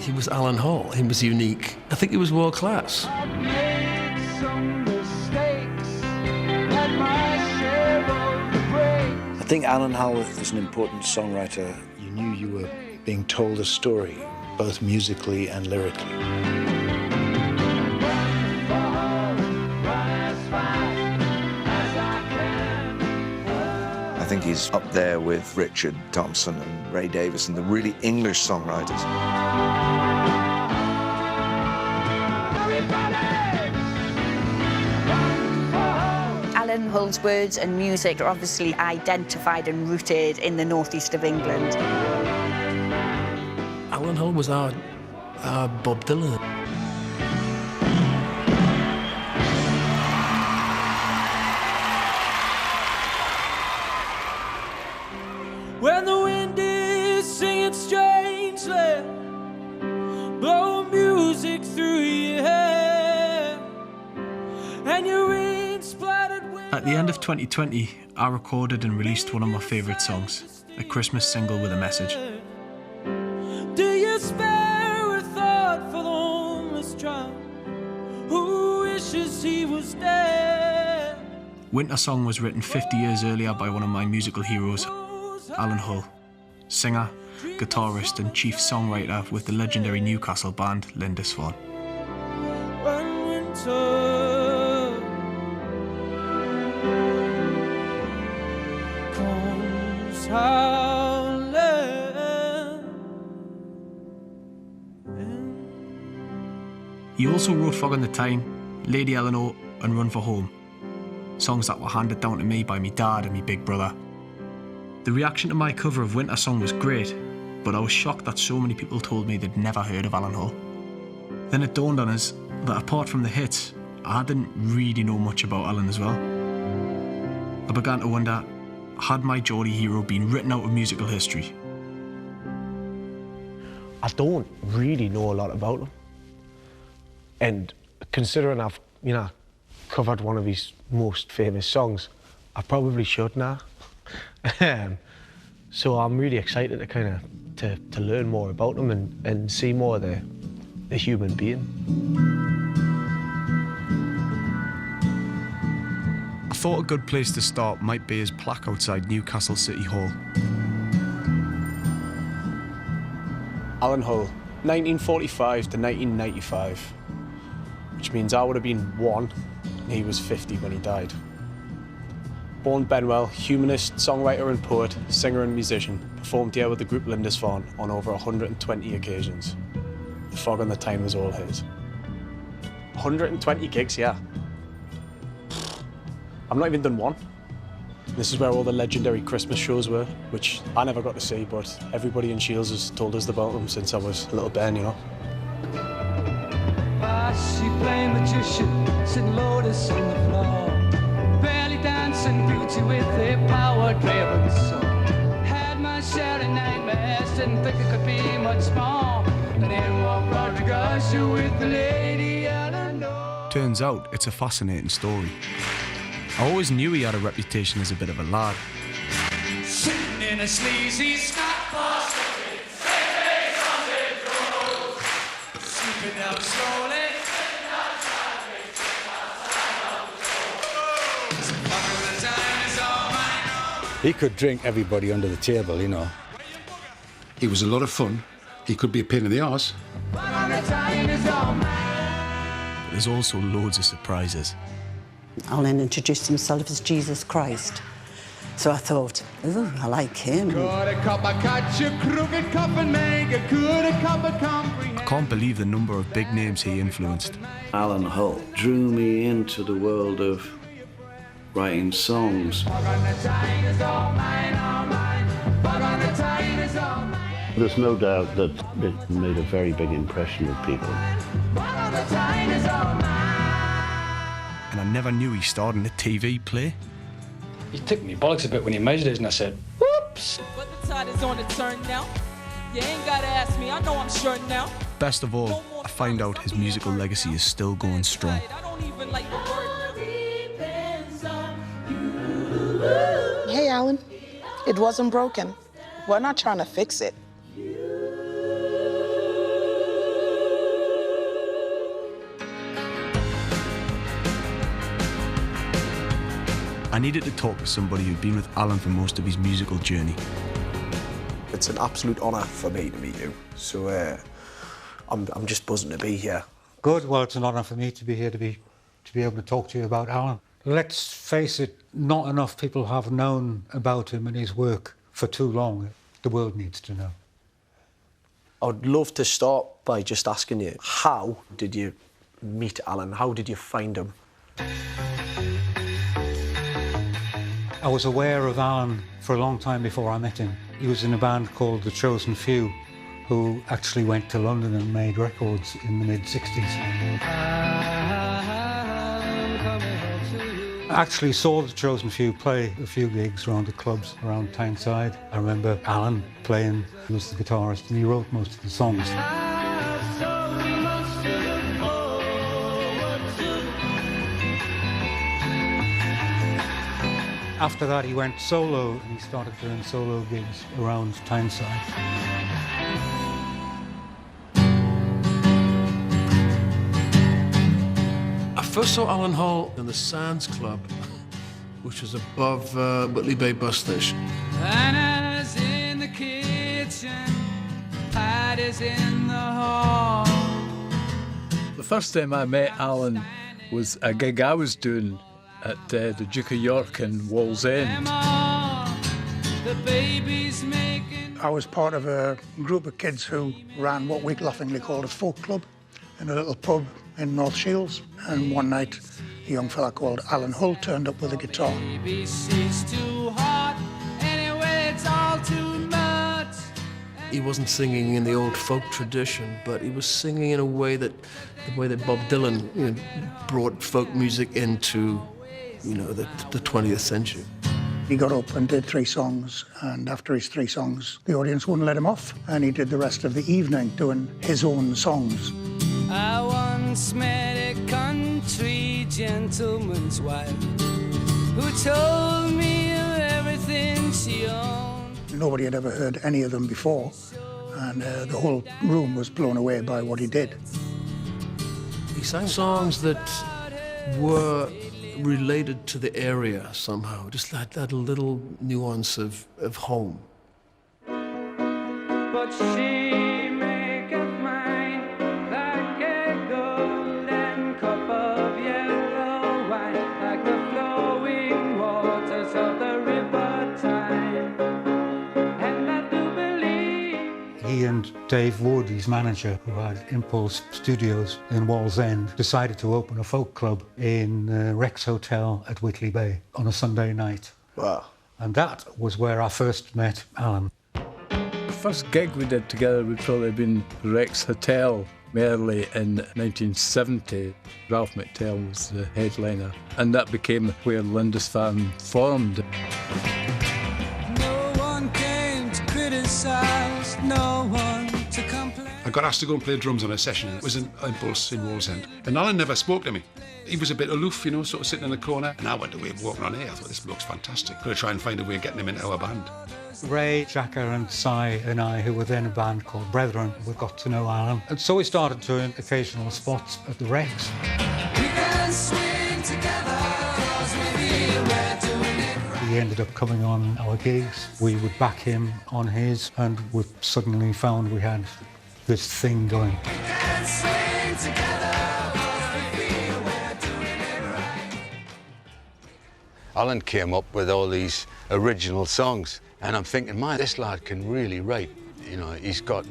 He was Alan Hull. He was unique. I think he was world class. I think Alan Hull was an important songwriter. You knew you were being told a story, both musically and lyrically. I think he's up there with Richard Thompson and Ray Davies and the really English songwriters. Alan Hull's words and music are obviously identified and rooted in the northeast of England. Alan Hull was our Bob Dylan. When the wind is singing strangely, blow music through your hair, and your rain splattered. At the end of 2020, I recorded and released one of my favourite songs, a Christmas single with a message. Do you spare a thought for the homeless child who wishes he was dead? Winter Song was written 50 years earlier by one of my musical heroes, Alan Hull, singer, guitarist and chief songwriter with the legendary Newcastle band Lindisfarne. When winter comes howling in. He also wrote Fog on the Tyne, Lady Eleanor and Run for Home, songs that were handed down to me by me dad and me big brother. The reaction to my cover of Winter Song was great, but I was shocked that so many people told me they'd never heard of Alan Hull. Then it dawned on us that apart from the hits, I didn't really know much about Alan as well. I began to wonder, had my Geordie hero been written out of musical history? I don't really know a lot about him. And considering I've, covered one of his most famous songs, I probably should now. So I'm really excited to to learn more about him and see more of the human being. I thought a good place to start might be his plaque outside Newcastle City Hall. Alan Hull, 1945 to 1995, which means I would have been 1 and he was 50 when he died. Born Benwell, humanist, songwriter and poet, singer and musician, performed here with the group Lindisfarne on over 120 occasions. The Fog on the Tyne was all his. 120 gigs, yeah. I've not even done one. This is where all the legendary Christmas shows were, which I never got to see, but everybody in Shields has told us about them since I was a little Ben, She playing magician, sitting lotus on the floor, barely dancing beauty with a power-driven soul. Had my share of nightmares, didn't think it could be much more. Then in walked Rodriguez with the lady Eleanor. Turns out it's a fascinating story. I always knew he had a reputation as a bit of a lad. Sitting in a sleazy snack bar, sleeping down slowly. He could drink everybody under the table, He was a lot of fun. He could be a pain in the arse. But there's also loads of surprises. Alan introduced himself as Jesus Christ. So I thought, ooh, I like him. I can't believe the number of big names he influenced. Alan Hull drew me into the world of writing songs. There's no doubt that it made a very big impression with people. And I never knew he starred in a TV play. He took me bollocks a bit when he measured us and I said, whoops! But the tide is on the turn now. You ain't gotta ask me, I know I'm sure now. Best of all, I find out his musical legacy is still going strong. I don't even like the word. Hey, Alan. It wasn't broken. We're not trying to fix it. needed to talk to somebody who'd been with Alan for most of his musical journey. It's an absolute honour for me to meet you, so I'm just buzzing to be here. Good. Well, it's an honour for me to be here, to be able to talk to you about Alan. Let's face it, not enough people have known about him and his work for too long. The world needs to know. I'd love to start by just asking you, how did you meet Alan? How did you find him? I was aware of Alan for a long time before I met him. He was in a band called The Chosen Few, who actually went to London and made records in the mid-60s. I actually saw The Chosen Few play a few gigs around the clubs around Tyneside. I remember Alan playing, he was the guitarist, and he wrote most of the songs. After that, he went solo, and he started doing solo gigs around Tyneside. I first saw Alan Hull in the Sands Club, which was above Whitley Bay bus station. Anna's in the kitchen, Patty's in the hall. The first time I met Alan was a gig I was doing at the Duke of York in Wallsend. I was part of a group of kids who ran what we laughingly called a folk club in a little pub in North Shields. And one night, a young fella called Alan Hull turned up with a guitar. He wasn't singing in the old folk tradition, but he was singing in a way that, Bob Dylan, brought folk music into, the 20th century. He got up and did 3 songs, and after his 3 songs, the audience wouldn't let him off, and he did the rest of the evening doing his own songs. I once met a country gentleman's wife who told me of everything she owned. Nobody had ever heard any of them before, and the whole room was blown away by what he did. He sang songs that were related to the area somehow, just that little nuance of home. But she maketh mine like a golden cup of yellow wine, like the flowing waters of the river Tyne. And I do believe. He and Dave Wood, his manager, who had Impulse Studios in Wallsend, decided to open a folk club in Rex Hotel at Whitley Bay on a Sunday night. Wow. And that was where I first met Alan. The first gig we did together would probably have been Rex Hotel, Merley, in 1970. Ralph McTell was the headliner, and that became where Lindisfarne formed. No one came to criticize, no one to complain. I got asked to go and play drums on a session. It was an Impulse in Wallsend. And Alan never spoke to me. He was a bit aloof, sort of sitting in the corner. And I went away walking on air. I thought, this looks fantastic. Got to try and find a way of getting him into our band. Ray, Jacka and Si and I, who were then a band called Brethren, we got to know Alan. And so we started doing occasional spots at the Rex. We can swing together, 'cause we're doing it right. He ended up coming on our gigs. We would back him on his, and we suddenly found we had this thing going. We can swing together, 'cause we feel we're doing it right. Alan came up with all these original songs, and I'm thinking, man, this lad can really write. He's got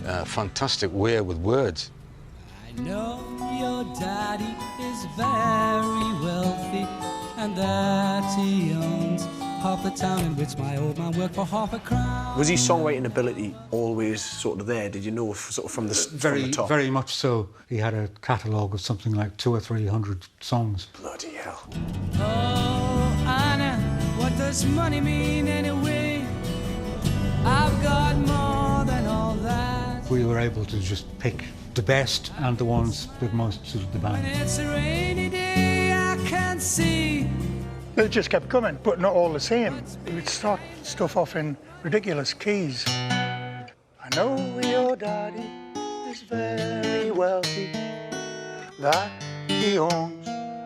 a fantastic way with words. I know your daddy is very wealthy, and that he owns half the town in which my old man worked for half a crown. Was his songwriting ability always sort of there? Did you know sort of from the top? Very much so. He had a catalogue of something like 200 or 300 songs. Bloody hell. Oh, Anna, what does money mean anyway? I've got more than all that. We were able to just pick the best and the ones that most suited the When band. it's a rainy day, I can see. It just kept coming, but not all the same. He would start stuff off in ridiculous keys. I know your daddy is very wealthy, that he owns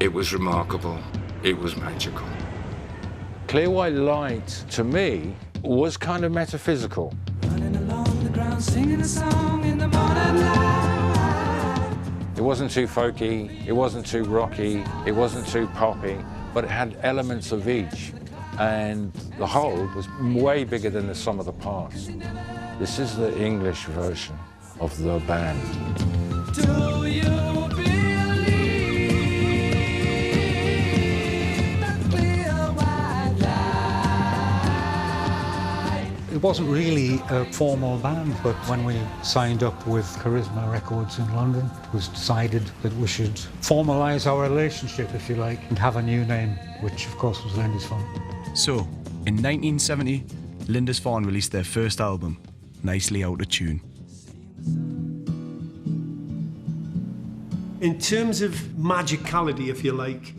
It was remarkable. It was magical. Clear White Light, to me, was kind of metaphysical. Running along the ground, singing a song in the morning light. It wasn't too folky, it wasn't too rocky, it wasn't too poppy, but it had elements of each. And the whole was way bigger than the sum of the parts. This is the English version of the band. Do you believe the clear white light? It wasn't really a formal band, but when we signed up with Charisma Records in London, it was decided that we should formalise our relationship, if you like, and have a new name, which of course was Lindisfarne. So, in 1970, Lindisfarne released their first album, Nicely Out of Tune. In terms of magicality, if you like,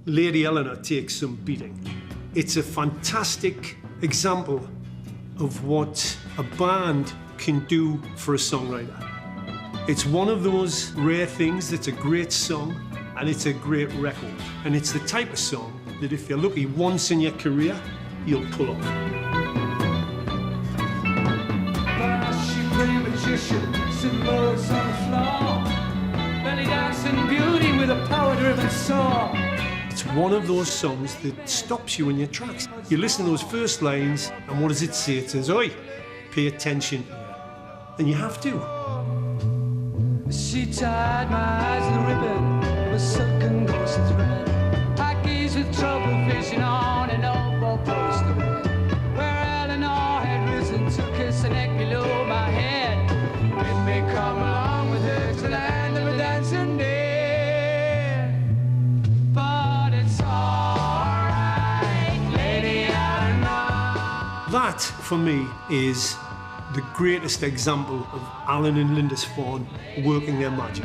Lady Eleanor takes some beating. It's a fantastic example of what a band can do for a songwriter. It's one of those rare things that's a great song and it's a great record. And it's the type of song that if you're lucky once in your career, you'll pull off. She playing magician, sitting low on the floor. Belly dancing beauty with a power-driven soul. It's one of those songs that stops you in your tracks. You listen to those first lines, and what does it say? It says, oi, pay attention here. And you have to. She tied my eyes to the ribbon of a silken ghost thread. I gazed with trouble, vision on an old poster where Eleanor had risen to kiss the neck below my head. It may come along with her to the land of a dancing dead, but it's alright, Lady Eleanor. That, for me, is the greatest example of Alan and Lindisfarne working their magic.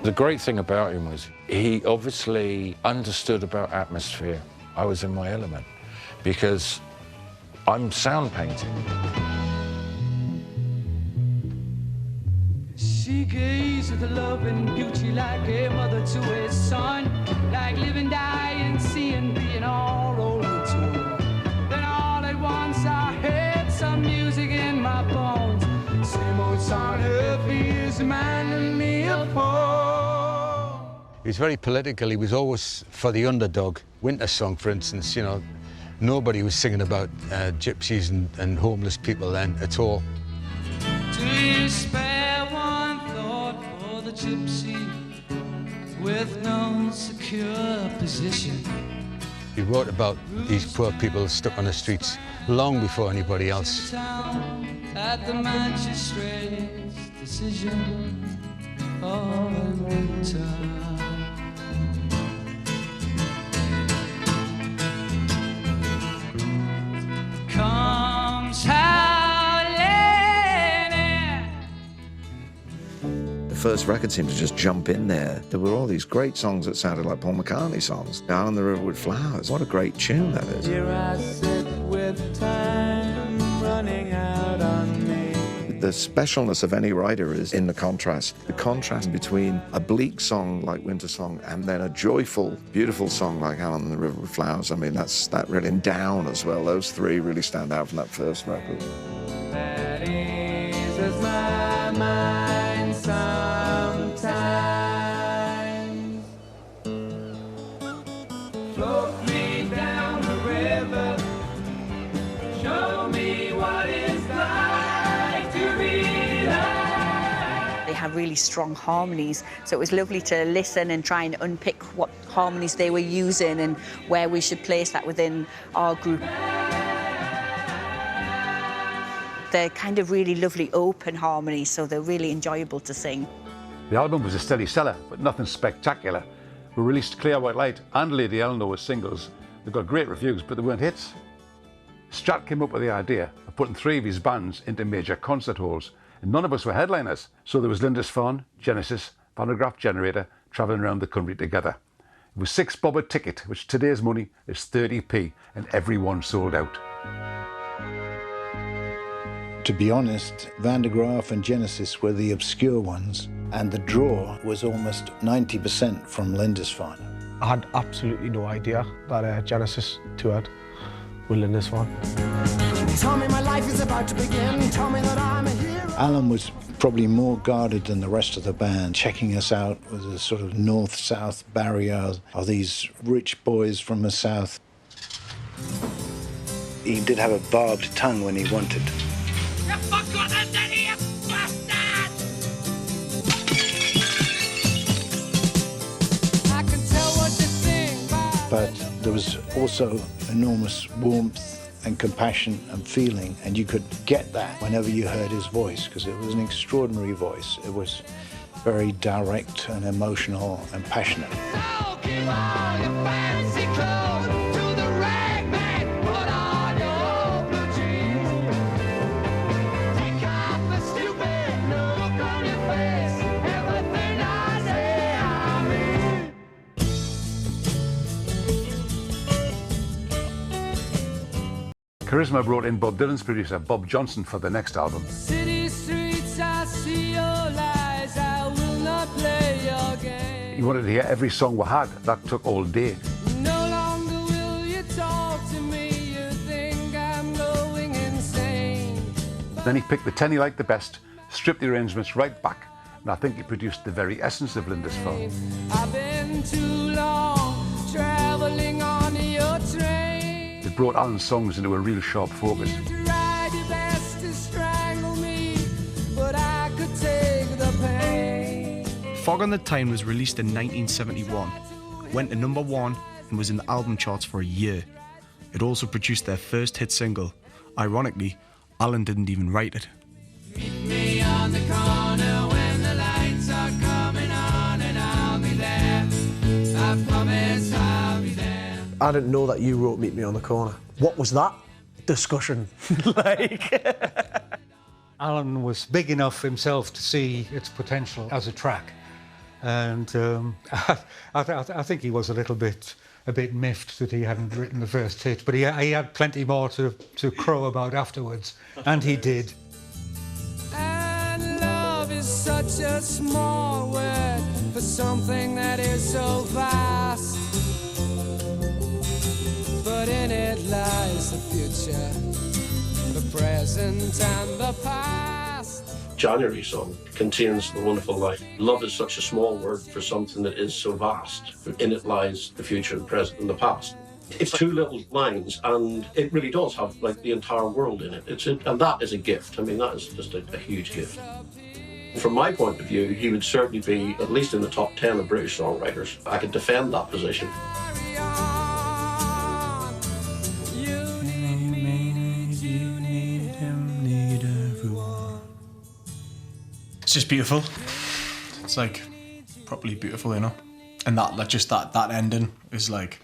The great thing about him was he obviously understood about atmosphere. I was in my element because I'm sound painting. She gazed with a love and beauty like a mother to a son, like living, dying, seeing, being all rolled into. Then all at once I heard some music in my bones. Same old song her for years, reminding me of home. He was very political. He was always for the underdog. Winter Song, for instance, you know, nobody was singing about gypsies and homeless people then at all. Do you spare one thought for the gypsy with no secure position? He wrote about these poor people stuck on the streets long before anybody else. At the magistrate's decision all in winter. Comes howling in. The first record seemed to just jump in there. There were all these great songs that sounded like Paul McCartney songs. Down on the River with Flowers. What a great tune that is. Here I sit with time running out on me. The specialness of any writer is in the contrast. The contrast between a bleak song like Winter Song and then a joyful, beautiful song like Down on the River with Flowers. I mean, that really, and Down as well. Those three really stand out from that first record. That eases my mind sometimes. Float me down the river, show me what it's like to be alive. They had really strong harmonies, so it was lovely to listen and try and unpick what harmonies they were using and where we should place that within our group. They're kind of really lovely open harmonies, so they're really enjoyable to sing. The album was a steady seller, but nothing spectacular. We released Clear White Light and Lady Eleanor as singles. They got great reviews, but they weren't hits. Strat came up with the idea of putting three of his bands into major concert halls, and none of us were headliners. So there was Lindisfarne, Genesis, Phonograph Generator, travelling around the country together. It was £6 a ticket, which today's money is 30p, and everyone sold out. To be honest, Van der Graaf and Genesis were the obscure ones, and the draw was almost 90% from Lindisfarne. I had absolutely no idea that Genesis toured with Lindisfarne. Tell me my life is about to begin. Tell me that I'm a hero. Alan was probably more guarded than the rest of the band, checking us out with a sort of north-south barrier. Are these rich boys from the south? He did have a barbed tongue when he wanted. But there was also enormous warmth and compassion and feeling, and you could get that whenever you heard his voice, because it was an extraordinary voice. It was very direct and emotional and passionate. Charisma brought in Bob Dylan's producer, Bob Johnson, for the next album. City streets, I see your lies. I will not play your game. He wanted to hear every song we had. That took all day. No longer will you talk to me. You think I'm going insane. Then he picked the 10 he liked the best, stripped the arrangements right back, and I think he produced the very essence of Lindisfarne. I've been too long traveling on your train. It brought Alan's songs into a real sharp focus. Tried your best to strangle me, but I could take the pain. Fog on the Tyne was released in 1971, went to #1 and was in the album charts for a year. It also produced their first hit single. Ironically, Alan didn't even write it. Meet me on the corner when the lights are coming on, and I'll be there. I promise I'll be there. I didn't know that you wrote Meet Me on the Corner. What was that discussion like? Alan was big enough himself to see its potential as a track, and I think he was a bit miffed that he hadn't written the first hit, but he had plenty more to crow about afterwards, and he did. And love is such a small word for something that is so vast. But in it lies the future, the present and the past. January song contains the wonderful line, love is such a small word for something that is so vast. In it lies the future, the present and the past. It's two little lines, and it really does have like the entire world in it. And that is a gift. I mean, that is just a huge gift. From my point of view, he would certainly be at least in the top 10 of British songwriters. I could defend that position. It's just beautiful. It's like properly beautiful, you know. And that ending is like,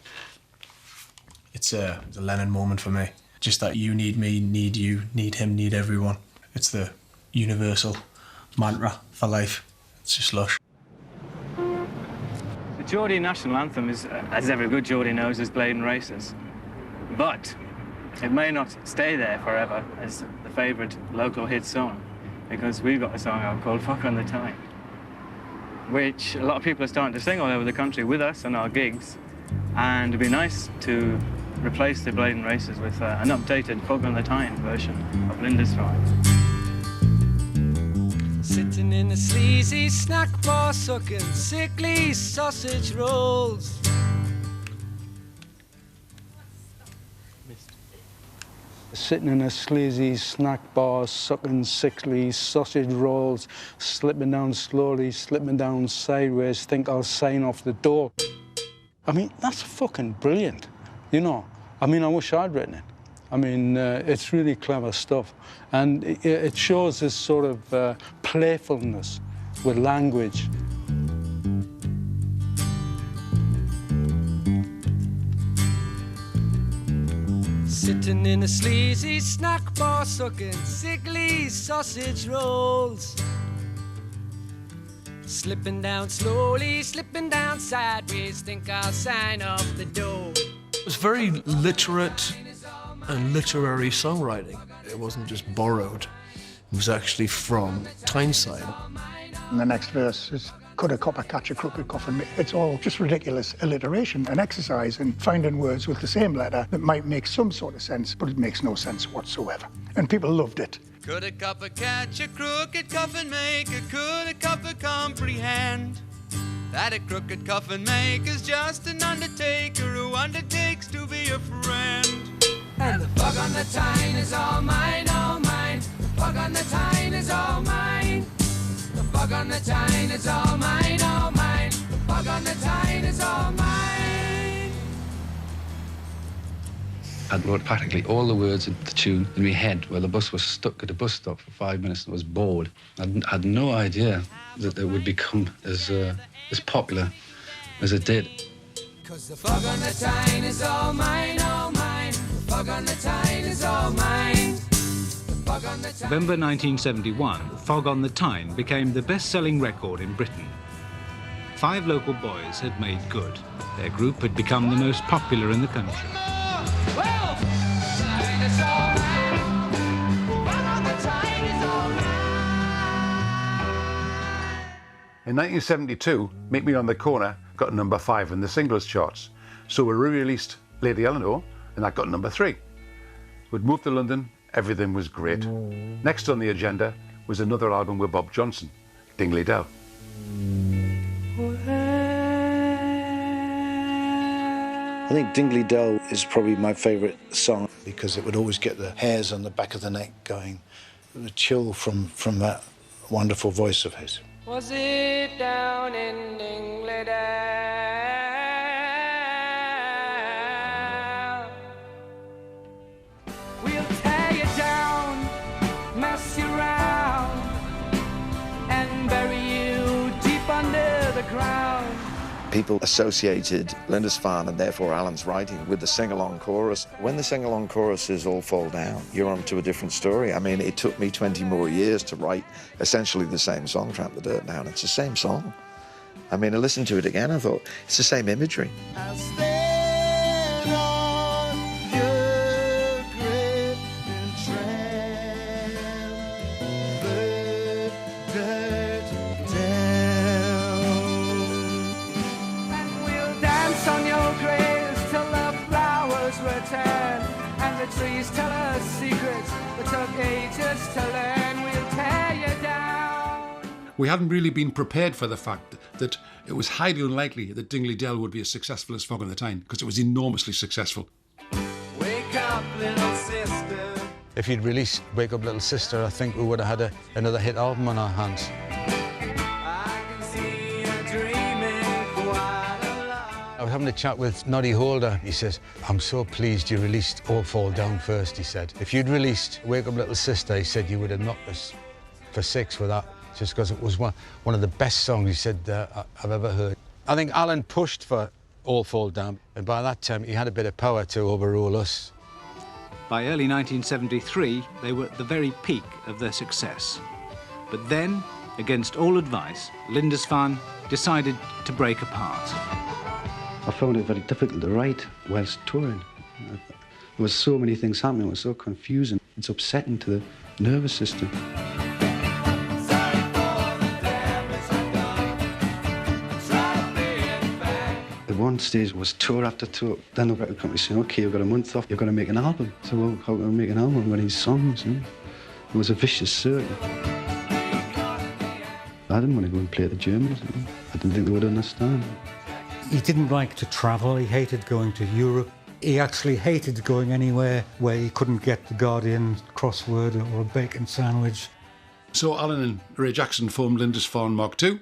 it's a Lennon moment for me. Just that you need me, need you, need him, need everyone. It's the universal mantra for life. It's just lush. The Geordie national anthem is, as every good Geordie knows, is Bladen Races. But it may not stay there forever as the favourite local hit song, because we've got a song out called Fog on the Tyne, which a lot of people are starting to sing all over the country with us on our gigs, and it'd be nice to replace the Bladen Races with an updated Fog on the Tyne version of Lindisfarne. Sitting in a sleazy snack bar, sucking sickly sausage rolls. Sitting in a sleazy snack bar, sucking sickly sausage rolls, slipping down slowly, slipping down sideways, think I'll sign off the door. I mean, that's fucking brilliant, you know. I mean, I wish I'd written it. I mean, it's really clever stuff. And it shows this sort of playfulness with language. Sitting in a sleazy snack bar, sucking sickly sausage rolls. Slipping down slowly, slipping down sideways, think I'll sign off the door. It was very literate and literary songwriting. It wasn't just borrowed. was actually from Tyneside. And the next verse is, could a copper catch a crooked coffin? It's all just ridiculous alliteration, an exercise in finding words with the same letter that might make some sort of sense, but it makes no sense whatsoever. And people loved it. Could a copper catch a crooked coffin maker? Could a copper comprehend that a crooked coffin maker's just an undertaker who undertakes to be a friend? And the fog on the Tyne is all mine, all mine. The fog on the Tyne is all mine. The fog on the Tyne is all mine, all mine. The fog on the Tyne is all mine. I wrote practically all the words of the tune in my head while the bus was stuck at a bus stop for 5 minutes and was bored. I had no idea that it would become as popular as it did. 'Cause the fog on the Tyne is all mine, all mine. The fog on the Tyne is all mine. November 1971, Fog on the Tyne became the best-selling record in Britain. 5 local boys had made good. Their group had become the most popular in the country. Well, the Tyne is all mine. Fog on the Tyne is all mine. In 1972, Meet Me on the Corner got number 5 in the singles charts. So we re-released Lady Eleanor, and that got number 3. We'd moved to London, everything was great. Next on the agenda was another album with Bob Johnson, Dingley Dell. I think Dingley Dell is probably my favourite song because it would always get the hairs on the back of the neck going. The chill from that wonderful voice of his. Was it down in Dingley Dell? We'll tear you down, mess you around, and bury you deep under the ground. People associated Lindisfarne and therefore Alan's writing with the sing-along chorus. When the sing-along choruses all fall down, you're on to a different story. I mean, it took me 20 more years to write essentially the same song, Tramp the Dirt Down. It's the same song. I mean, I listened to it again, I thought, it's the same imagery. And the trees tell us secrets that took ages to learn. We'll tear you down. We hadn't really been prepared for the fact that it was highly unlikely that Dingley Dell would be as successful as Fog on the Tyne, because it was enormously successful. Wake up, little sister. If you'd released Wake Up Little Sister, I think we would have had another hit album on our hands. I was having a chat with Noddy Holder. He says, I'm so pleased you released All Fall Down first, he said. If you'd released Wake Up Little Sister, he said, you would have knocked us for 6 with that, just because it was one of the best songs, he said, I've ever heard. I think Alan pushed for All Fall Down, and by that time he had a bit of power to overrule us. By early 1973, they were at the very peak of their success. But then, against all advice, Lindisfarne decided to break apart. I found it very difficult to write whilst touring. There was so many things happening, it was so confusing. It's upsetting to the nervous system. At one stage it was tour after tour. Then the record company saying, OK, you've got a month off, you've got to make an album. So, well, how can I make an album with these songs? You know? It was a vicious circle. I didn't want to go and play at the Germans. You know? I didn't think they would understand. He didn't like to travel, he hated going to Europe. He actually hated going anywhere where he couldn't get the Guardian crossword or a bacon sandwich. So Alan and Ray Jackson formed Lindisfarne Mark II,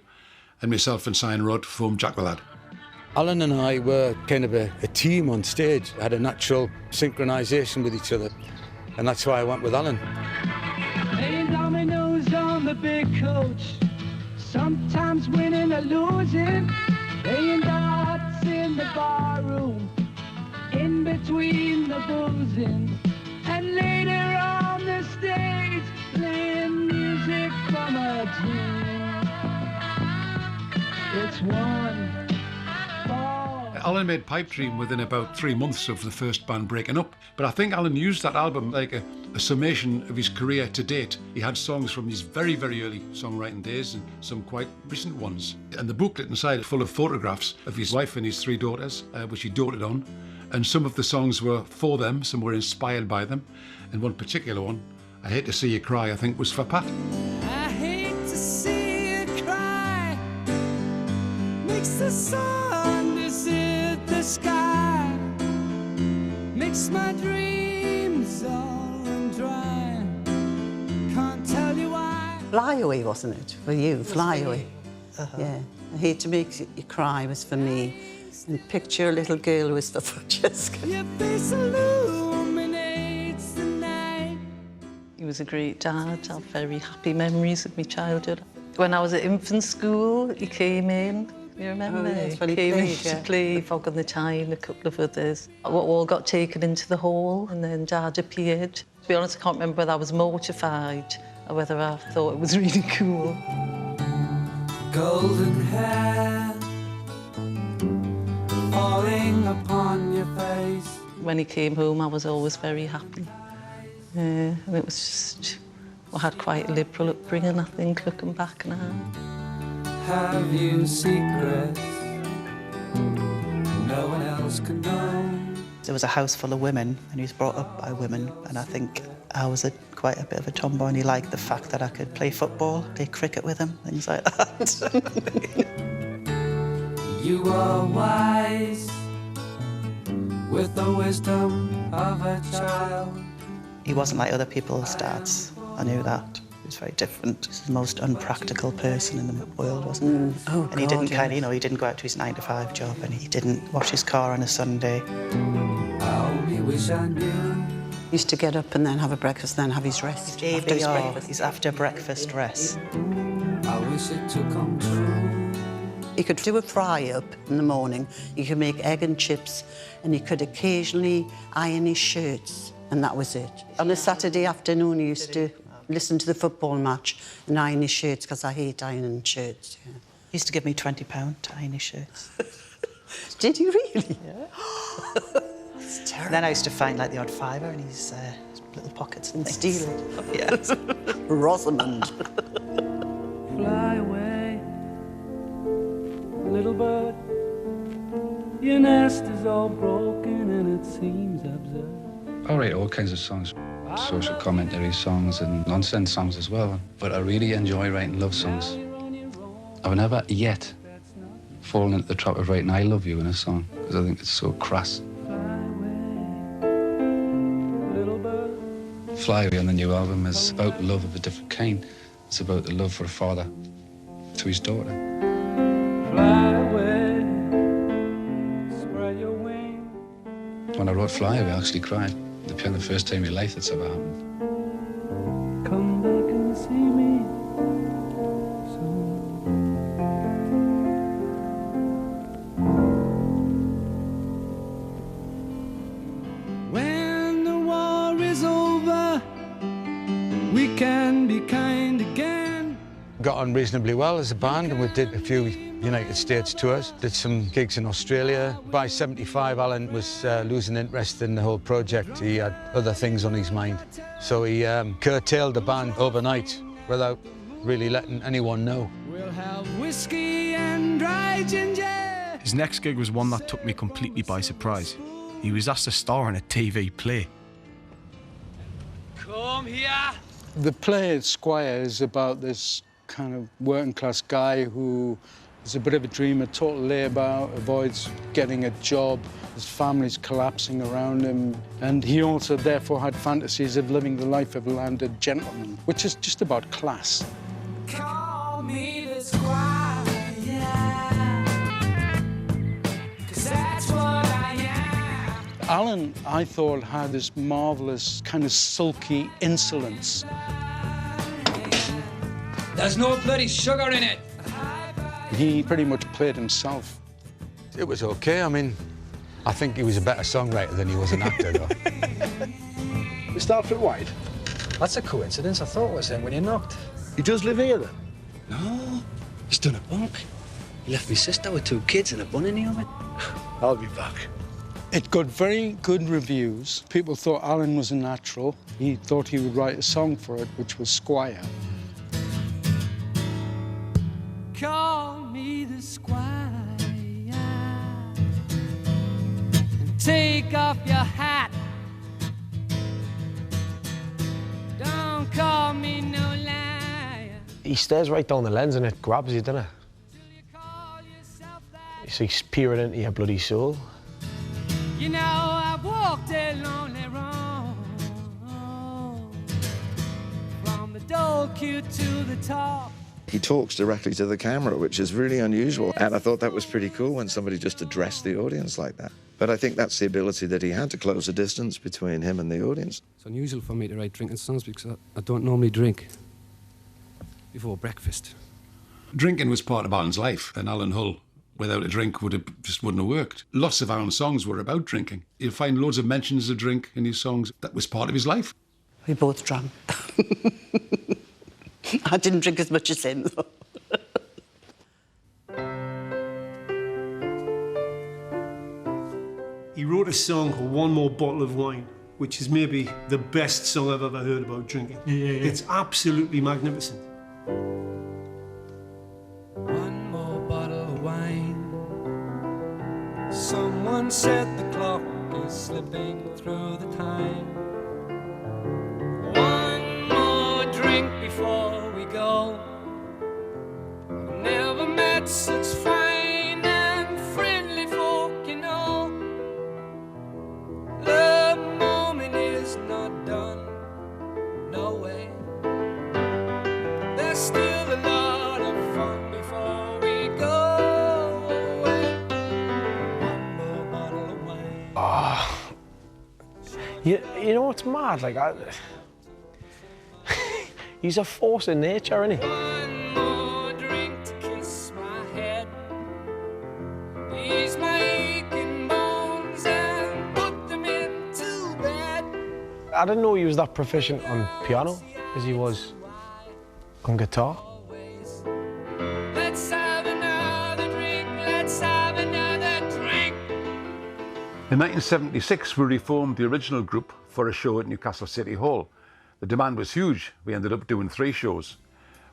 and myself and Cyan Rod formed Jack the Lad. Alan and I were kind of a team on stage, had a natural synchronisation with each other, and that's why I went with Alan. Playing dominoes on the big coach, sometimes winning or losing. Playing darts in the bar room, in between the boozing, and later on the stage, playing music from a tune. It's one. Alan made Pipe Dream within about 3 months of the first band breaking up, but I think Alan used that album like a a summation of his career to date. He had songs from his very, very early songwriting days and some quite recent ones. And the booklet inside is full of photographs of his wife and his 3 daughters, which he doted on. And some of the songs were for them, some were inspired by them. And one particular one, I Hate to See You Cry, I think was for Pat. I hate to see you cry. Makes the sun visit the sky. Makes my dreams all run dry. Can't tell you why. Fly Away, wasn't it? For you, Fly Away. Yeah. I Hate to Make You Cry was for me. And Picture a Little Girl was for Francesca. Your face illuminates the night. He was a great dad. I have very happy memories of my childhood. When I was at infant school, he came in. You remember? Oh, yes, when he he came played, in to yeah. play Fog on the Tyne, a couple of others. We all got taken into the hall, and then Dad appeared. To be honest, I can't remember whether I was mortified or whether I thought it was really cool. Golden hair falling upon your face. When he came home, I was always very happy. And it was just... I had quite a liberal upbringing, I think, looking back now. Have you secrets no one else can know? There was a house full of women, and he was brought up by women, and I think I was quite a bit of a tomboy, and he liked the fact that I could play football, play cricket with him, things like that. You are wise with the wisdom of a child. He wasn't like other people's dads. I knew that. He was very different. He was the most unpractical person in the world, wasn't he? Oh, and he didn't God, he didn't go out to his 9-to-5 job, and he didn't wash his car on a Sunday. I only wish I knew. He used to get up and then have a breakfast, then have his rest. After his breakfast. His after breakfast rest. I wish it to come true. He could do a fry-up in the morning. He could make egg and chips, and he could occasionally iron his shirts, and that was it. On a Saturday afternoon, he used to listen to the football match and iron his shirts, because I hate ironing shirts. Yeah. He used to give me £20 to iron his shirts. Did you really? Yeah. That's terrible. Then I used to find, like, the odd fiver in his little pockets and steal it. Yeah. Rosamond. Fly away, little bird. Your nest is all broken and it seems absurd. I write all kinds of songs, social commentary songs and nonsense songs as well. But I really enjoy writing love songs. I've never yet fallen into the trap of writing I love you in a song, because I think it's so crass. Fly Away on the new album is about love of a different kind. It's about the love for a father to his daughter. Fly away, spread your wings. When I wrote Fly Away, I actually cried. The first time in my life that's ever happened. Come back and see me soon. When the war is over, we can be kind again. Got on reasonably well as a band, and we did a few United States tours, did some gigs in Australia. By 75, Alan was losing interest in the whole project. He had other things on his mind. So he curtailed the band overnight without really letting anyone know. We'll have whiskey and dry ginger. His next gig was one that took me completely by surprise. He was asked to star in a TV play. Come here. The play Squire is about this kind of working class guy who is a bit of a dreamer, total layabout, avoids getting a job. His family's collapsing around him. And he also, therefore, had fantasies of living the life of a landed gentleman, which is just about class. Call me the Squire, 'cause that's what I am. Alan, I thought, had this marvellous kind of sulky insolence. There's no bloody sugar in it. He pretty much played himself. It was okay. I mean, I think he was a better songwriter than he was an actor, though. Mr. Alfred White? That's a coincidence. I thought it was him when you knocked. He does live here, then? No, he's done a bunk. He left me sister with 2 kids and a bun in the oven. I'll be back. It got very good reviews. People thought Alan was a natural. He thought he would write a song for it, which was Squire. Call me the Squire. Take off your hat. Don't call me no liar. He stares right down the lens and it grabs you, doesn't it? He's peering into your bloody soul. You know, I walked a lonely road from the door queue to the top. He talks directly to the camera, which is really unusual. And I thought that was pretty cool when somebody just addressed the audience like that. But I think that's the ability that he had to close the distance between him and the audience. It's unusual for me to write drinking songs because I don't normally drink before breakfast. Drinking was part of Alan's life, and Alan Hull, without a drink, just wouldn't have worked. Lots of Alan's songs were about drinking. You'll find loads of mentions of drink in his songs. That was part of his life. We both drank. I didn't drink as much as him, though. He wrote a song called One More Bottle of Wine, which is maybe the best song I've ever heard about drinking. It's absolutely magnificent. One more bottle of wine. Someone said the clock is slipping through the time. One more drink before we go. Never met such fine and friendly folk, you know. The moment is not done, no way. There's still a lot of fun before we go away. One more bottle of wine. Oh. You know what's mad? Like, he's a force in nature, isn't he? One more drink to kiss my head. Ease my aching bones and put them into bed. I didn't know he was that proficient on piano as he was on guitar. Let's have another drink, let's have another drink. In 1976, we reformed the original group for a show at Newcastle City Hall. The demand was huge. We ended up doing 3 shows.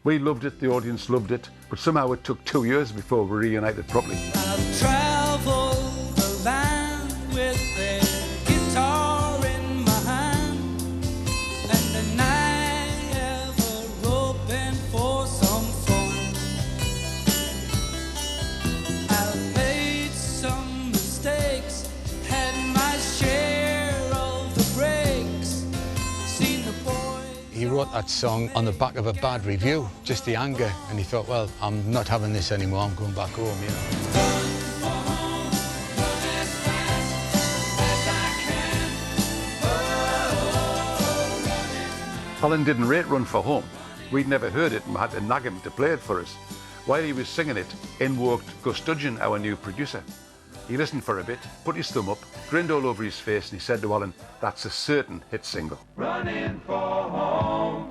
We loved it, the audience loved it, but somehow it took 2 years before we reunited properly. I've traveled the land with a guitar in my hand and a night ever hoping for some fun. I've made some mistakes, had my share of the breaks, seen the boys. He wrote that song on the back of a bad review, just the anger, and he thought, well, I'm not having this anymore, I'm going back home, you know. Alan didn't rate Run for Home. We'd never heard it and we had to nag him to play it for us. While he was singing it, in walked Gus Dudgeon, our new producer. He listened for a bit, put his thumb up, grinned all over his face, and he said to Alan, "That's a certain hit single." Running for home.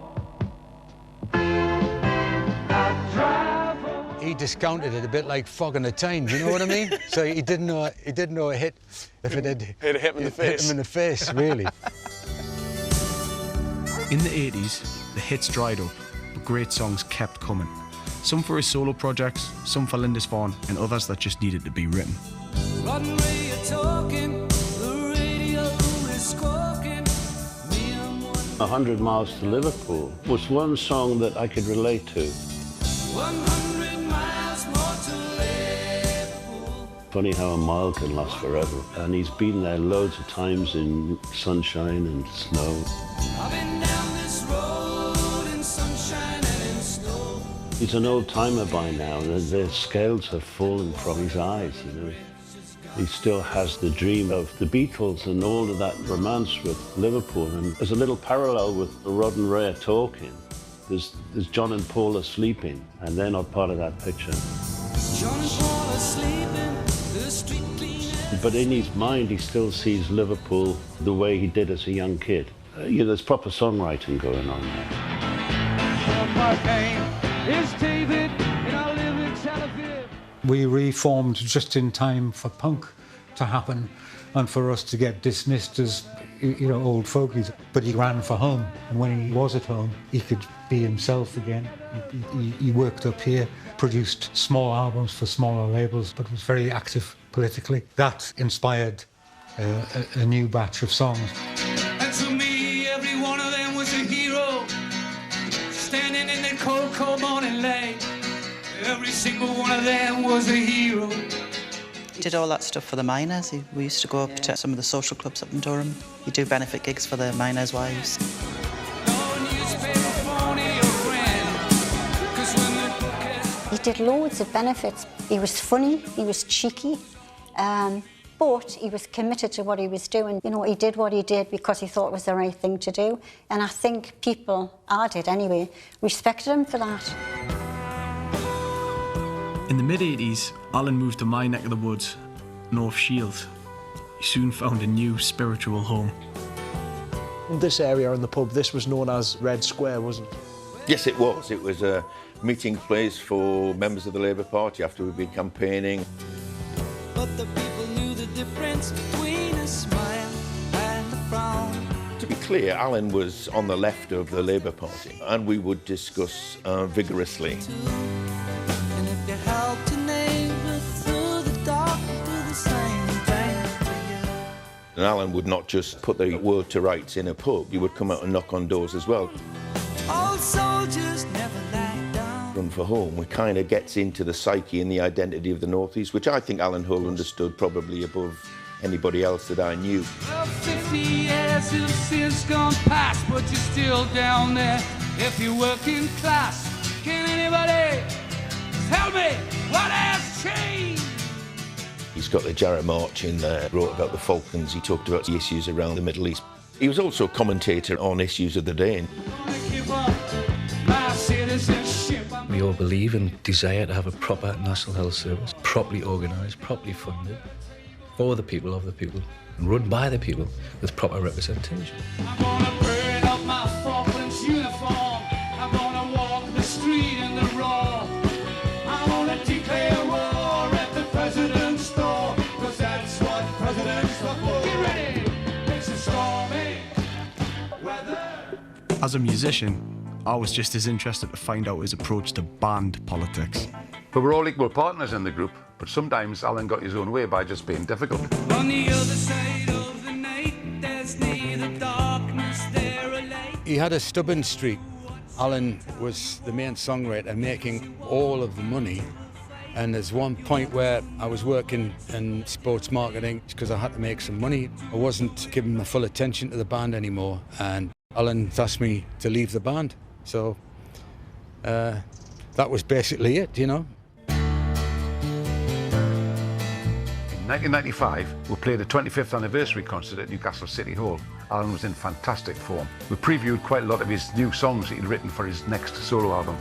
He discounted it a bit like Fog on the Tyne, you know what I mean? So he didn't know a hit if it had hit him in the face. Hit him in the face, really. In the 80s, the hits dried up, but great songs kept coming. Some for his solo projects, some for Lindisfarne, and others that just needed to be written. Runway you're talking, the radio is squawking. 100 Miles to Liverpool was one song that I could relate to. 100 miles more to Liverpool. Funny how a mile can last forever. And he's been there loads of times in sunshine and snow. I've been down this road in sunshine and in snow. He's an old timer by now, and the scales have fallen from his eyes, you know. He still has the dream of the Beatles and all of that romance with Liverpool. And there's a little parallel with Rod and Ray talking. There's John and Paul are sleeping, and they're not part of that picture. John and Paul are sleeping, the street cleaner. But in his mind, he still sees Liverpool the way he did as a young kid. You know, there's proper songwriting going on there. My name is David, and I live in Tel Aviv. We reformed just in time for punk to happen, and for us to get dismissed as, you know, old fogies. But he ran for home, and when he was at home, he could be himself again. He worked up here, produced small albums for smaller labels, but was very active politically. That inspired a new batch of songs. And to me, every one of them was a hero, standing in the cold, cold morning light. Every single one of them was a hero. He did all that stuff for the miners. We used to go up to some of the social clubs up in Durham. He'd do benefit gigs for the miners' wives. He did loads of benefits. He was funny, he was cheeky, but he was committed to what he was doing. You know, he did what he did because he thought it was the right thing to do. And I think people, I did anyway, respected him for that. In the mid-80s, Alan moved to my neck of the woods, North Shields. He soon found a new spiritual home. This area in the pub, this was known as Red Square, wasn't it? Yes, it was. It was a meeting place for members of the Labour Party after we'd been campaigning. But the people knew the difference between a smile and a frown. To be clear, Alan was on the left of the Labour Party, and we would discuss vigorously. And if you helped a neighbour through the dark, do the same thing to you. And Alan would not just put the world to rights in a pub, he would come out and knock on doors as well. Old soldiers never lie down. Run for home, it kind of gets into the psyche and the identity of the North East, which I think Alan Hull understood probably above anybody else that I knew. Well, 50 years have since gone past, but you're still down there. If you're working class, can anybody tell me what has changed? He's got the Jarrah March in there, wrote about the Falklands, he talked about the issues around the Middle East. He was also a commentator on issues of the day. We all believe and desire to have a proper National Health Service, properly organised, properly funded, for the people, of the people, and run by the people with proper representation. I'm gonna burn up my Falklands uniform. I'm gonna walk the street in the raw. I'm gonna declare war at the president's door, 'cause that's what presidents look for. Get ready, it's a stormy weather. As a musician, I was just as interested to find out his approach to band politics. But we're all equal partners in the group, but sometimes Alan got his own way by just being difficult. On the other side of the night, there's neither darkness there or light. He had a stubborn streak. Alan was the main songwriter, making all of the money. And there's one point where I was working in sports marketing because I had to make some money. I wasn't giving my full attention to the band anymore, and Alan asked me to leave the band. So that was basically it, you know. In 1995, we played a 25th anniversary concert at Newcastle City Hall. Alan was in fantastic form. We previewed quite a lot of his new songs that he'd written for his next solo album.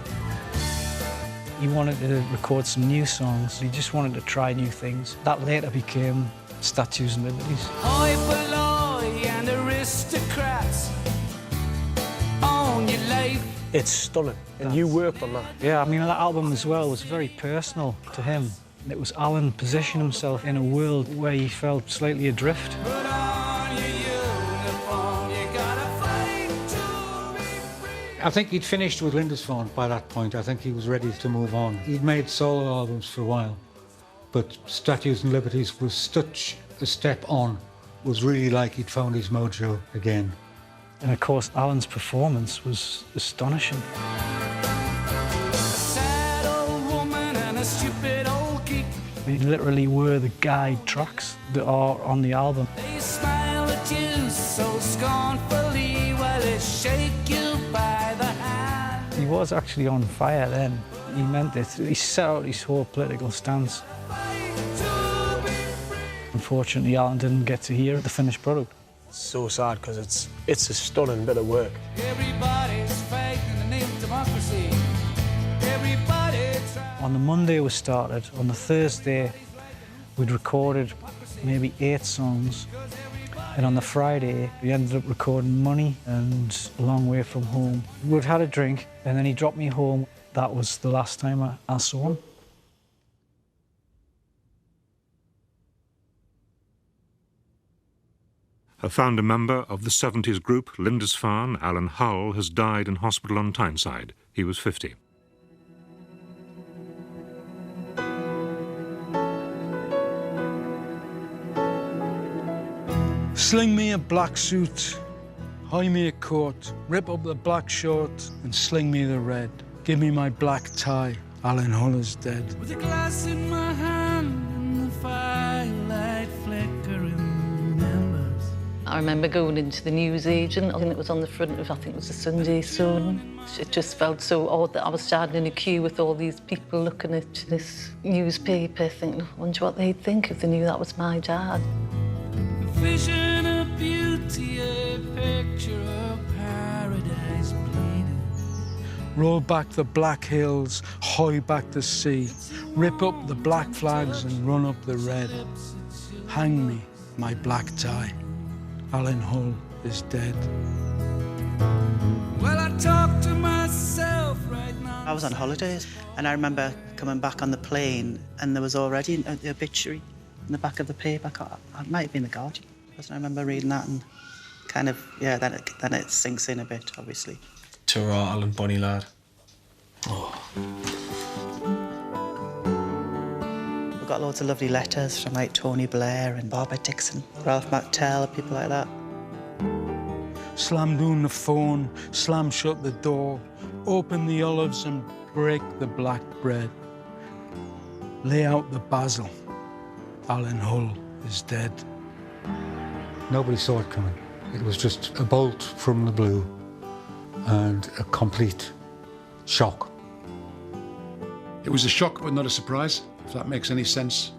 He wanted to record some new songs. He just wanted to try new things. That later became Statues and Liberties. Hoi polloi and aristocrats on your life. It's stunning, and you worked on that. Yeah, I mean, that album as well was very personal to him. It was Alan positioning himself in a world where he felt slightly adrift. Put on your uniform, you gotta fight to be free. I think he'd finished with Lindisfarne by that point. I think he was ready to move on. He'd made solo albums for a while, but Statues and Liberties was such a step on. It was really like he'd found his mojo again. And of course, Alan's performance was astonishing. A sad old woman and a stupid old geek. They literally were the guide tracks that are on the album. They smile at you so scornfully while they shake you by the hand. He was actually on fire then. He meant it. He set out his whole political stance. Unfortunately, Alan didn't get to hear the finished product. So sad, because it's a stunning bit of work. Everybody's fighting in the name of democracy. Everybody On the Monday we started. On the Thursday, we'd recorded maybe 8 songs. And on the Friday, we ended up recording Money and A Long Way From Home. We'd had a drink, and then he dropped me home. That was the last time I saw him. A founder member of the 70s group Lindisfarne, Alan Hull, has died in hospital on Tyneside. He was 50. Sling me a black suit, hie me a coat, rip up the black short and sling me the red. Give me my black tie, Alan Hull is dead. With a glass in my hand and the firelight flickering embers. I remember going into the newsagent and it was on the front of, I think it was the Sunday Sun. It just felt so odd that I was standing in a queue with all these people looking at this newspaper thinking, I wonder what they'd think if they knew that was my dad. A vision of beauty, a picture of paradise bleeding. Roll back the black hills, hie back the sea, rip up the black flags and run up the red. Hang me, my black tie, Alan Hull is dead. Well, I talk to myself right now. I was on holidays and I remember coming back on the plane and there was already an obituary in the back of the paper. It might have been the Guardian. I remember reading that and kind of, yeah, then it sinks in a bit, obviously. To Alan, bonny lad. Oh. We've got loads of lovely letters from like Tony Blair and Barbara Dixon, Ralph McTell, people like that. Slam down the phone, slam shut the door, open the olives and break the black bread. Lay out the basil, Alan Hull is dead. Nobody saw it coming. It was just a bolt from the blue and a complete shock. It was a shock, but not a surprise, if that makes any sense.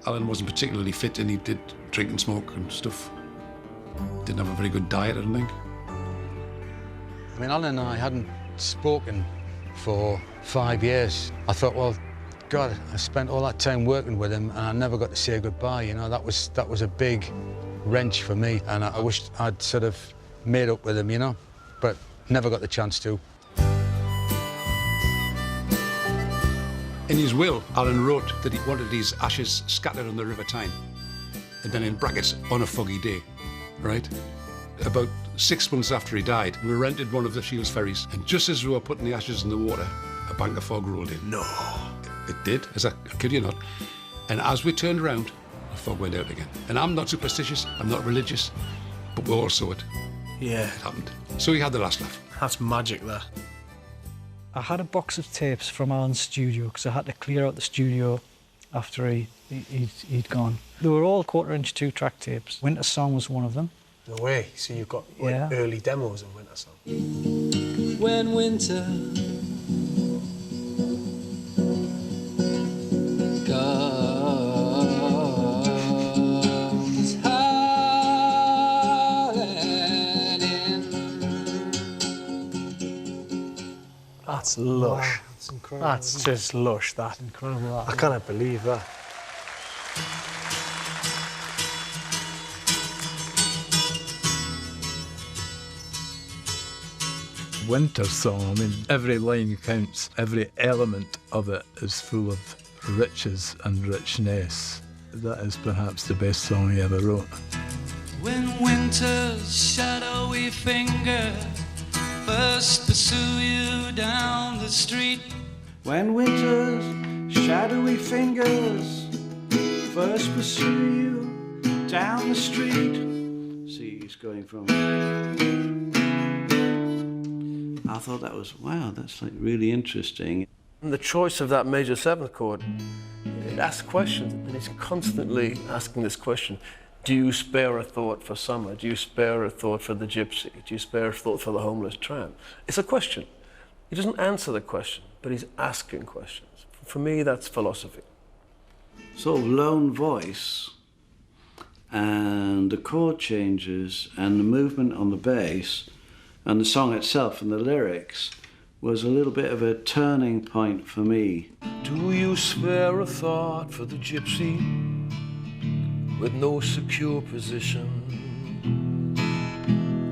Alan wasn't particularly fit and he did drink and smoke and stuff. Didn't have a very good diet, I don't think. I mean, Alan and I hadn't spoken for 5 years. I thought, well, God, I spent all that time working with him and I never got to say goodbye, you know. That was a big wrench for me and I wished I'd sort of made up with him, you know, but never got the chance to. In his will, Alan wrote that he wanted his ashes scattered on the River Tyne, and then in brackets, on a foggy day, right? About 6 months after he died, we rented one of the Shields ferries, and just as we were putting the ashes in the water, a bank of fog rolled in. No. It did, I kid you not. And as we turned around, the fog went out again. And I'm not superstitious, I'm not religious, but we all saw it. Yeah. It happened. So he had the last laugh. That's magic there. I had a box of tapes from Alan's studio because I had to clear out the studio after he'd gone. They were all 1/4-inch 2-track tapes. Winter Song was one of them. No way. So you've got like, early demos of Winter Song. When winter comes howling in. That's lush. Wow, that's incredible. That's just lush, that. Incredible. I cannot believe that. Winter Song, I mean, every line counts, every element of it is full of riches and richness. That is perhaps the best song he ever wrote. When winter's shadowy finger first pursue you down the street. When winter's shadowy fingers first pursue you down the street. See, he's going from... I thought that was, wow, that's like really interesting. And the choice of that major 7th chord, it asks questions, and he's constantly asking this question. Do you spare a thought for summer? Do you spare a thought for the gypsy? Do you spare a thought for the homeless tramp? It's a question. He doesn't answer the question, but he's asking questions. For me, that's philosophy. Sort of lone voice, and the chord changes, and the movement on the bass, and the song itself and the lyrics was a little bit of a turning point for me. Do you spare a thought for the gypsy with no secure position,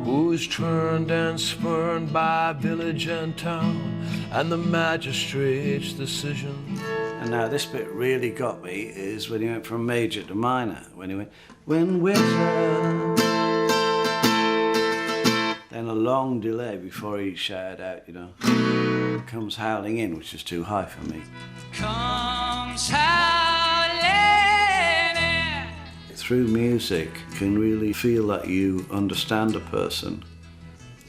who is turned and spurned by village and town and the magistrate's decision? And now this bit really got me is when he went from major to minor, when he went, when winter long delay before he shouted out, you know, "Comes howling in," which is too high for me. Comes howling in. Through music, you can really feel that you understand a person,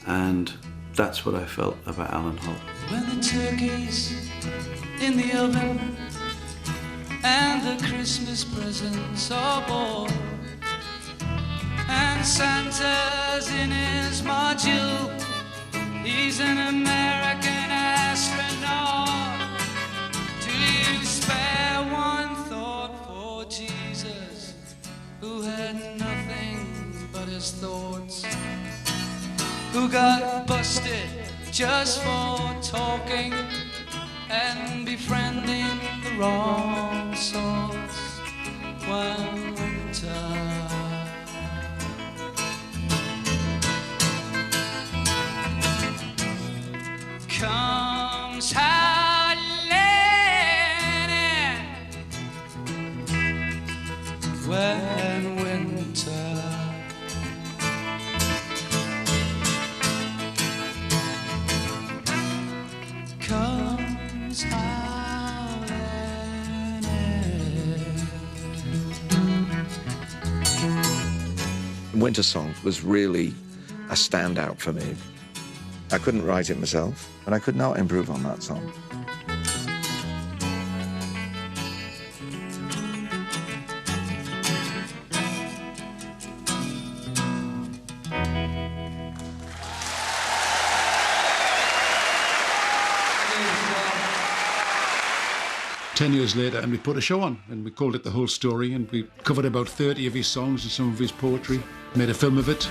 and that's what I felt about Alan Hull. When the turkey's in the oven and the Christmas presents are bought and Santa's in his module, he's an American astronaut. Do you spare one thought for Jesus, who had nothing but his thoughts, who got busted just for talking and befriending the wrong sorts one winter? Comes howling in when winter comes howling in. Winter Song was really a standout for me. I couldn't write it myself, and I could not improve on that song. Ten years later, and we put a show on, and we called it The Whole Story, and we covered about 30 of his songs and some of his poetry, made a film of it.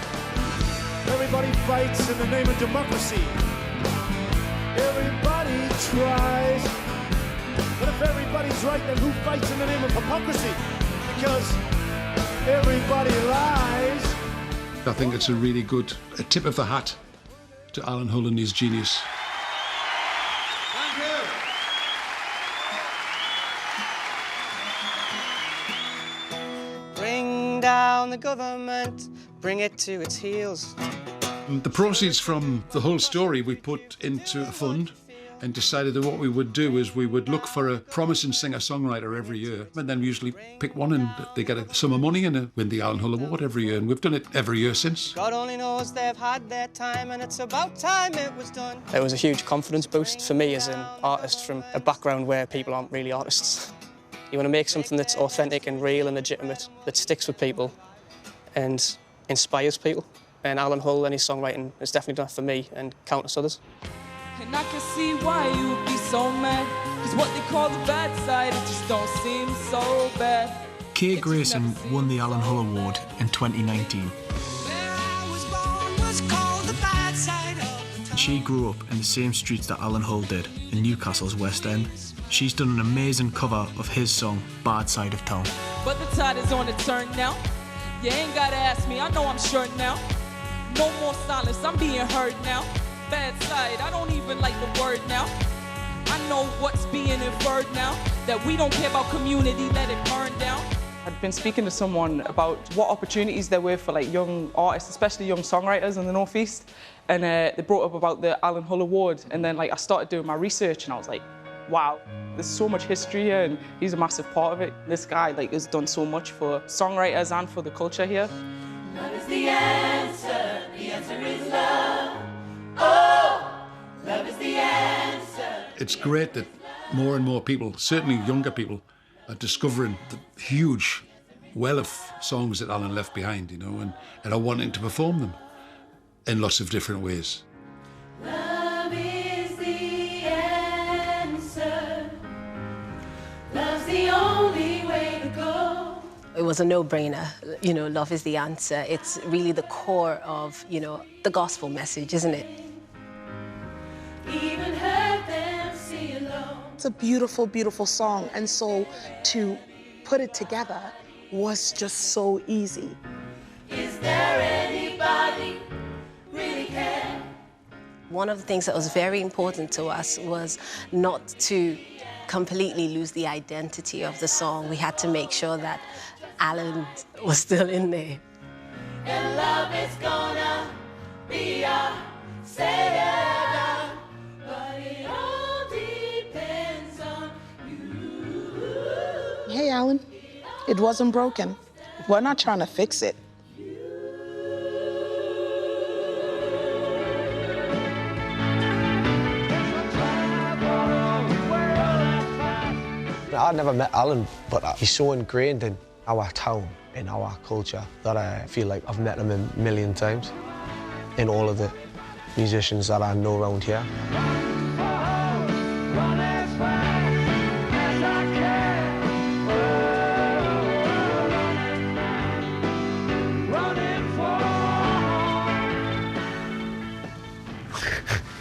Everybody fights in the name of democracy. Everybody tries. But if everybody's right, then who fights in the name of hypocrisy? Because everybody lies. I think it's a really good tip of the hat to Alan Hull and his genius. Bring down the government, bring it to its heels. The proceeds from The Whole Story we put into a fund and decided that what we would do is we would look for a promising singer-songwriter every year, and then usually pick one and they get a sum of money and win the Alan Hull Award every year, and we've done it every year since. God only knows they've had their time, and it's about time it was done. It was a huge confidence boost for me as an artist from a background where people aren't really artists. You want to make something that's authentic and real and legitimate, that sticks with people and inspires people. And Alan Hull and his songwriting has definitely done it for me and countless others. And I can see why you would be so mad, because what they call the bad side, it just don't seem so bad. Kay Grayson won the Alan Hull Award in 2019. She grew up in the same streets that Alan Hull did, in Newcastle's West End. She's done an amazing cover of his song, Bad Side of Town. But the tide is on the turn now. You ain't gotta ask me, I know I'm sure now. No more silence, I'm being heard now. Bad side, I don't even like the word now. I know what's being inferred now, that we don't care about community, let it burn down. I'd been speaking to someone about what opportunities there were for like young artists, especially young songwriters in the North East, and they brought up about the Alan Hull Award, and then like I started doing my research and I was like, wow, there's so much history here and he's a massive part of it. This guy like has done so much for songwriters and for the culture here. Love is the answer is love. Oh, love is the answer. It's great that more and more people, certainly younger people, are discovering the huge well of songs that Alan left behind, you know, and are wanting to perform them in lots of different ways. Love is the answer. Love's the only way to go. It was a no-brainer, you know, love is the answer. It's really the core of, you know, the gospel message, isn't it? Even hurt them, see alone. It's a beautiful, beautiful song, and so to put it together was just so easy. Is there anybody really care? One of the things that was very important to us was not to completely lose the identity of the song. We had to make sure that Alan was still in there. And love is gonna be a sailor, but it all depends on you. Hey, Alan, it wasn't broken. We're not trying to fix it. I never met Alan, but he's so ingrained in our town, in our culture, that I feel like I've met him a million times in all of the musicians that I know around here.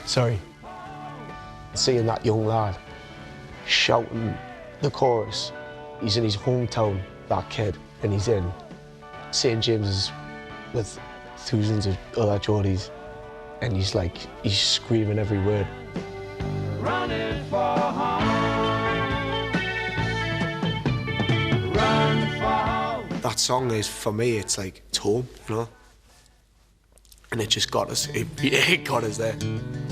Sorry. Seeing that young lad shouting the chorus, he's in his hometown, that kid, and he's in St. James's with thousands of other Geordies, and he's screaming every word. Running for home. Run for home. That song is, for me, it's home, you know? And it just got us, it got us there.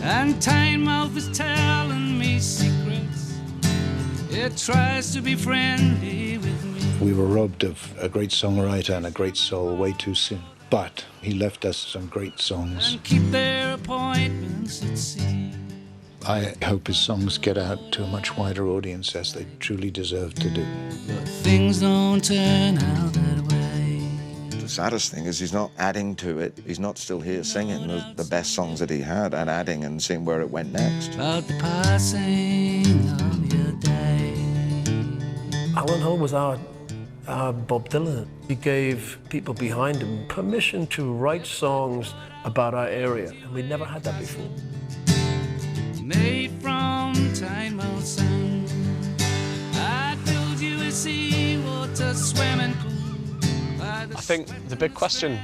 And Tynemouth is telling me secrets. It tries to be friendly with me. We were robbed of a great songwriter and a great soul way too soon. But he left us some great songs. And keep their appointments, it seems. I hope his songs get out to a much wider audience, as they truly deserve to do. But things don't turn out that way. The saddest thing is he's not adding to it. He's not still here singing the best songs that he had and adding and seeing where it went next. About the passing of your day. Alan Hull was our Bob Dylan. He gave people behind him permission to write songs about our area, and we'd never had that before. Made from Tynemouth sand, I build you a seawater swimming pool. I think the big question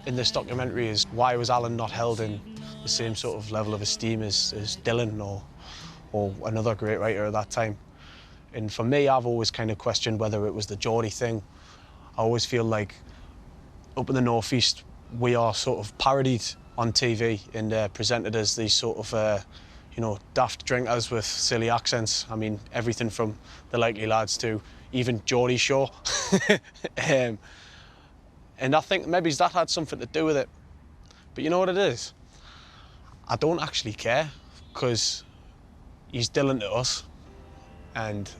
in this documentary is, why was Alan not held in the same sort of level of esteem as Dylan or another great writer at that time? And for me, I've always kind of questioned whether it was the Geordie thing. I always feel like up in the northeast, we are sort of parodied on TV and presented as these sort of, daft drinkers with silly accents. I mean, everything from the Likely Lads to even Geordie Shore. And I think maybe that had something to do with it. But you know what it is? I don't actually care, because he's Dylan to us, and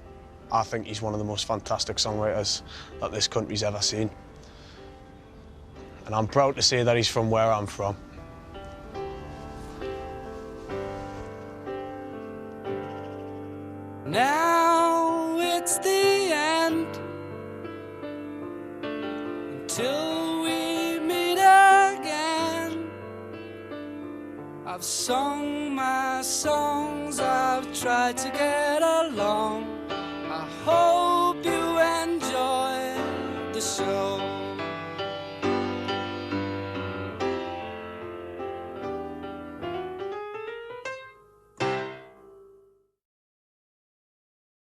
I think he's one of the most fantastic songwriters that this country's ever seen. And I'm proud to say that he's from where I'm from. Now it's the end. Until we meet again. I've sung my songs, I've tried to get along.